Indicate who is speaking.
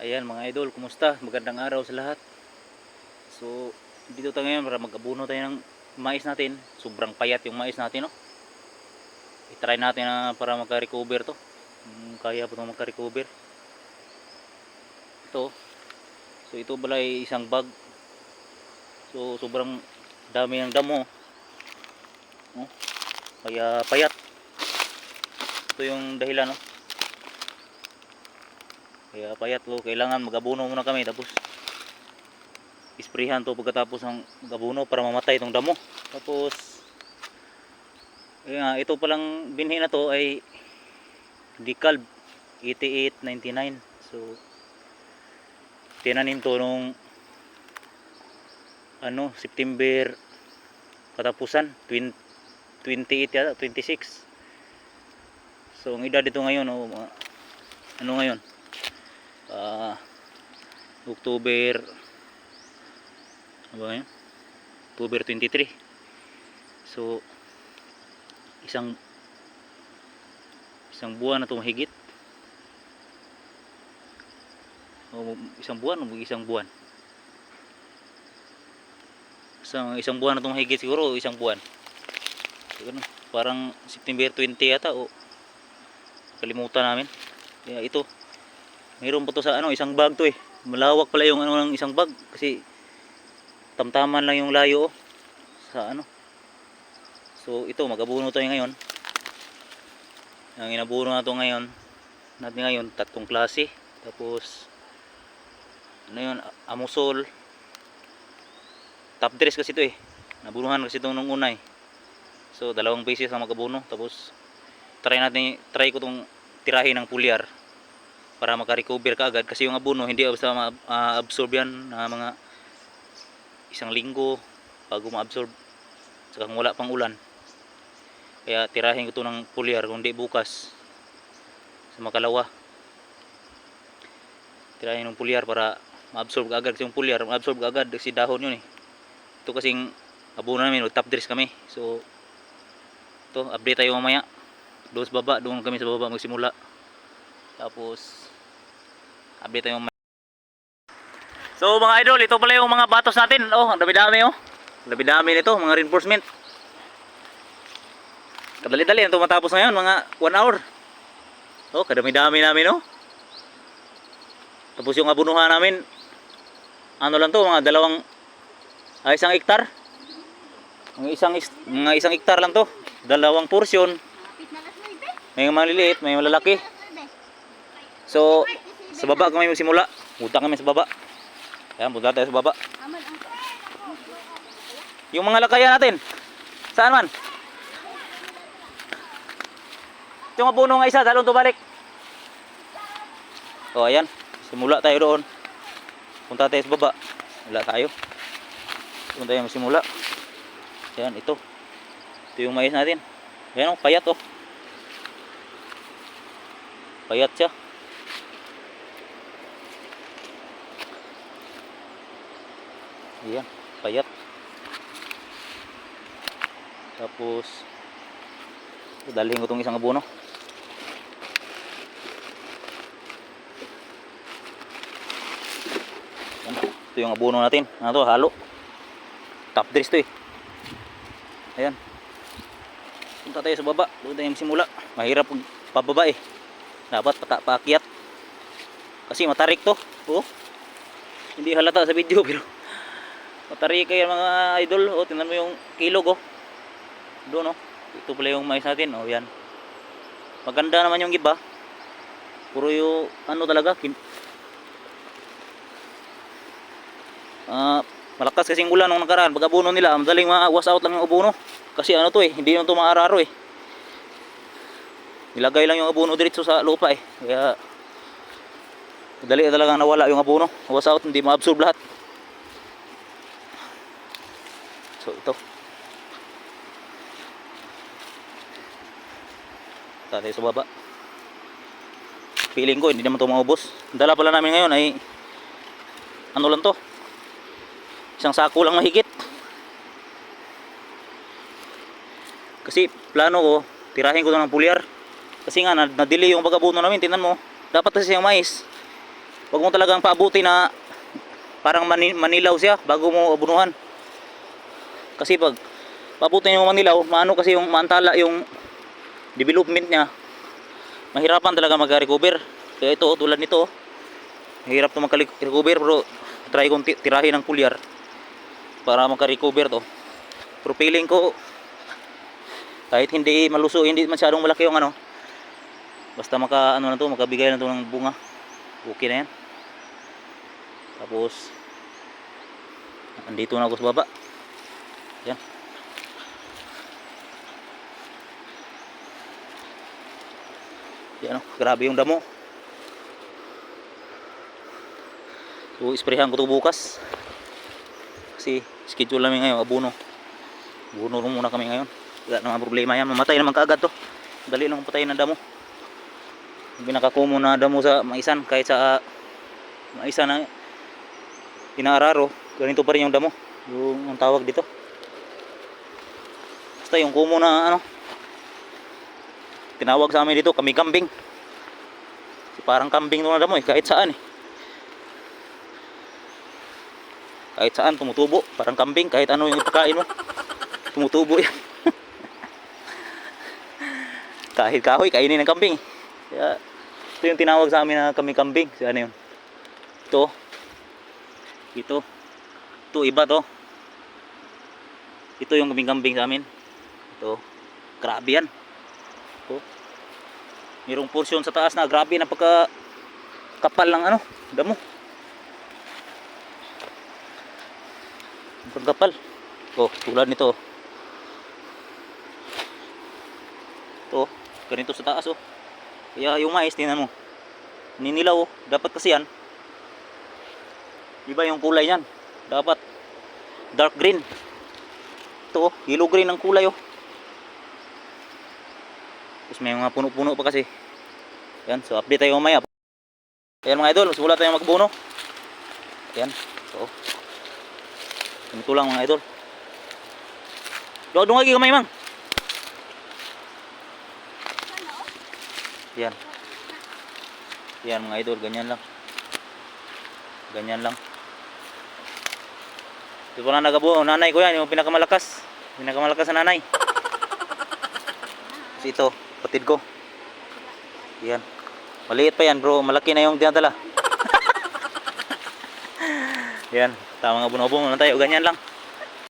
Speaker 1: Ayan mga idol, kumusta? Magandang araw sa lahat. So, dito tayo ngayon para mag-abuno tayo ng mais natin. Sobrang payat yung mais natin, no? I-try natin na para magka-recover to. Kaya po itong magka-recover. Ito. So, ito pala ay isang bag. So, sobrang dami ng damo. No? Kaya payat. Ito yung dahilan, no? Kaya payat ko. Kailangan mag-abuno muna kami. Tapos, isprehan to pagkatapos ng mag-abuno para mamatay itong damo. Tapos, ito palang binhi na to ay Decalb 8899. So tinanim to nung September katapusan 28 yata 26. So ang edad dito ngayon ngayon October October 23. So isang buwan na ito mahigit. Isang buwan na ito mahigit siguro, isang buwan. So, parang September 20 yata o kalimutan namin. Kaya ito, mayroon pa to sa isang bag to eh. Malawak pala yung ng isang bag kasi tamtaman lang yung layo sa So ito, mag-abuno tayo ngayon. Ang inabuno natin ngayon, tatlong klase. Tapos amusol. Top dress kasi ito eh. Nabunuhan kasi ito nung una eh. So dalawang beses ang mag-abuno. Tapos try ko itong tirahin ng pulyar para maka-recover ka agad. Kasi yung abuno hindi basta ma-absorb yan na mga isang linggo bago ma-absorb. Saka kung wala pang ulan. Kaya tirahin ko ito ng pulyar kundi bukas sa makalawa. Tirahin ng pulyar para ma-absorb agad. Kasi yung pulyar ma-absorb agad kasi dahon yun eh. Ito kasing abuno namin, top dress kami. So ito, update tayo mamaya. Doon kami sa baba magsimula. Tapos update tayo mamaya. So mga idol, ito pala yung mga batos natin. Ang dami-dami Dami-dami nito, mga reinforcement. Kadali-dali ito matapos ngayon, mga 1 hour. Kadami-dami namin Tapos yung abunuhan namin, lang to, mga isang hektar. Mga isang hektar lang to. Dalawang porsyon. May maliliit, may malalaki. So, sa baba kami magsimula. Punta kami sa baba. Ayan, punta tayo sa baba. Yung mga lakayan natin, saan man? Yung abuno nga isa, dalawang tubalik. Ayan, simula tayo doon. Punta tayo sa baba. Wala tayo. Punta tayo magsimula. Ayan, ito yung mais natin. Ayan payat payat siya. Ayan, payat. Tapos dalhin ko itong isang abuno. Ayan, ito yung abuno natin. Halo. Top dress to eh. Ayan. Punta tayo sa baba. Doon tayo simula. Mahirap pababa eh. Dapat paakyat. Kasi matarik to. Hindi halata sa video pero matarik kayo mga idol. Tingnan mo yung kilog doon ito pala yung mais natin. Yan. Maganda naman yung iba. Puro yung talaga. Malakas kasing ulan nung nakaraan. Pag abuno nila, madaling ma-wash out lang yung abuno. Kasi to hindi naman ito maararo eh. Nilagay lang yung abuno diretso sa lupa eh. Kaya madali talagang nawala yung abuno. Wash out, hindi ma-absorb lahat. So ito. Tayo sa baba. Feeling ko hindi naman ito maubos. Dala pala namin ngayon ay lang to. Isang sako lang mahigit. Kasi plano ko, tirahin ko ito ng pulyar. Kasi nga, na-delay yung pag-abuno namin. Tingnan mo, dapat kasi yung mais Huwag mo talagang paabuti na parang manilaw siya bago mo abunuhan. Kasi pag paabutin mo manilaw, maano kasi yung maantala yung development niya. Mahirapan talaga mag-recover. Kaya ito, tulad nito, mahirap to mag-recover, pero try kong tirahin ng pulyar para magka-recover to. Pero feeling ko kahit hindi maluso, hindi masyadong malaki yung ano, basta ano na to, makabigay na to ng bunga, okay na yan. Tapos andito na ako sa baba. Yan. Yan, grabe yung damo. So isprehan ko to bukas kasi schedule namin ngayon abuno muna kami ngayon. Wala naman problema yan, mamatay naman kaagad to. Dali lang patayin ng damo. Yung pinakakumo na damo sa maisan, kahit sa maisan na inaararo, ganito pa rin yung damo, yung tawag dito. Basta yung kumo na ano, tinawag sa amin dito kami kambing. Parang kambing to na damo kahit saan kahit saan tumutubo, parang kambing, kahit ano yung ipakain mo tumutubo yan. Kahit kahoy kainin ng kambing. Kaya ito yung tinawag sa amin na kami kambing. So, ano yun? Ito iba to. Ito yung kambing sa amin. Ito, grabe yan. Ito, mayroong portion sa taas na grabe, napaka kapal ng ano, damo. Kapal. Tulad nito. Ito, ganito sa taas Kaya yung mais, tingnan mo, ninilaw dapat kasi yan, iba yung kulay niyan, dapat dark green. Ito yellow green ang kulay Tapos may mga puno-puno pa kasi. Yan, so update tayo mamaya. Ayan mga idol, simula tayong magbuno. Ayan, so ganito lang mga idol. Doon lagi kamay mang. Yan. Yan mga idol, ganyan lang. Ganyan lang. Ito na nagabuo, nanay ko yan, yung pinakamalakas. Pinakamalakas na nanay. Kasi ito, patid ko. Yan. Maliit pa yan bro, malaki na yung dinadala. Yan, tamang abon-abon na tayo, ganyan lang.